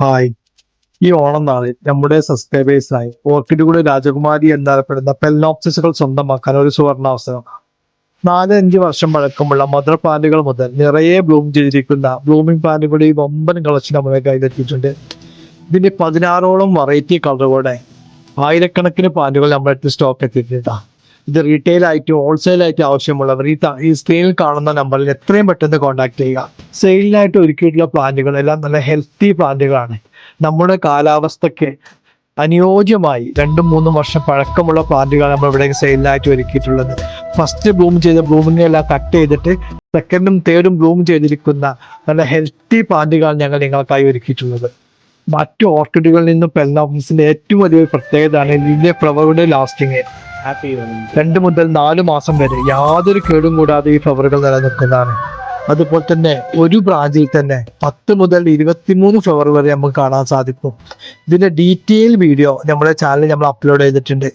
Hi. ഈ ഓണം നാളിൽ നമ്മുടെ സബ്സ്ക്രൈബേഴ്സായി ഓർക്കിഡുകളുടെ രാജകുമാരി എന്നറിയപ്പെടുന്ന പെൽനോപ്സിസുകൾ സ്വന്തമാക്കാൻ ഒരു സുവർണാവസരം. 4-5 വർഷം പഴക്കമുള്ള മദർ പ്ലാന്റുകൾ മുതൽ നിറയെ ബ്ലൂം ചെയ്തിരിക്കുന്ന ബ്ലൂമിംഗ് പ്ലാന്റുകളുടെ ഈ വമ്പൻ കളക്ഷൻ നമ്മുടെ കയ്യിലെത്തിയിട്ടുണ്ട്. ഇതിന്റെ 16ഓളം വെറൈറ്റി കളറുകളുടെ ആയിരക്കണക്കിന് പ്ലാന്റുകൾ നമ്മുടെ അടുത്ത് സ്റ്റോക്ക് എത്തിയിട്ടുണ്ട്. ഇത് റീറ്റെയിൽ ആയിട്ട് ഹോൾസെയിൽ ആയിട്ട് ആവശ്യമുള്ളവർ ഈ സ്ക്രീനിൽ കാണുന്ന നമ്പറിൽ എത്രയും പെട്ടെന്ന് കോൺടാക്ട് ചെയ്യുക. സെയിലിനായിട്ട് ഒരുക്കിയിട്ടുള്ള പ്ലാന്റുകൾ എല്ലാം നല്ല ഹെൽത്തി പ്ലാന്റുകളാണ്. നമ്മുടെ കാലാവസ്ഥയ്ക്ക് അനുയോജ്യമായി 2-3 വർഷം പഴക്കമുള്ള പ്ലാന്റുകളാണ് നമ്മൾ ഇവിടെ സെയിലിനായിട്ട് ഒരുക്കിയിട്ടുള്ളത്. ഫസ്റ്റ് ബ്ലൂം ചെയ്ത ബ്ലൂമിനെ എല്ലാം കട്ട് ചെയ്തിട്ട് സെക്കൻഡും തേർഡും ബ്ലൂം ചെയ്തിരിക്കുന്ന നല്ല ഹെൽത്തി പ്ലാന്റുകളാണ് ഞങ്ങൾ നിങ്ങൾക്കായി ഒരുക്കിയിട്ടുള്ളത്. മറ്റു ഓർക്കിഡുകളിൽ നിന്നും പെൽനോപ്സിന്റെ ഏറ്റവും വലിയ പ്രത്യേകതയാണ് ഇതിന്റെ ഫ്ലവറുടെ ലാസ്റ്റിങ്. 2 മുതൽ 4 മാസം വരെ യാതൊരു കേടും കൂടാതെ ഈ ഫ്ലവറുകൾ നിലനിൽക്കുന്നതാണ്. അതുപോലെ തന്നെ ഒരു ബ്രാഞ്ചിൽ തന്നെ 10 മുതൽ 23 ഫ്ലവർ വരെ നമുക്ക് കാണാൻ സാധിക്കും. ഇതിന്റെ ഡീറ്റെയിൽ വീഡിയോ നമ്മുടെ ചാനലിൽ നമ്മൾ അപ്ലോഡ് ചെയ്തിട്ടുണ്ട്.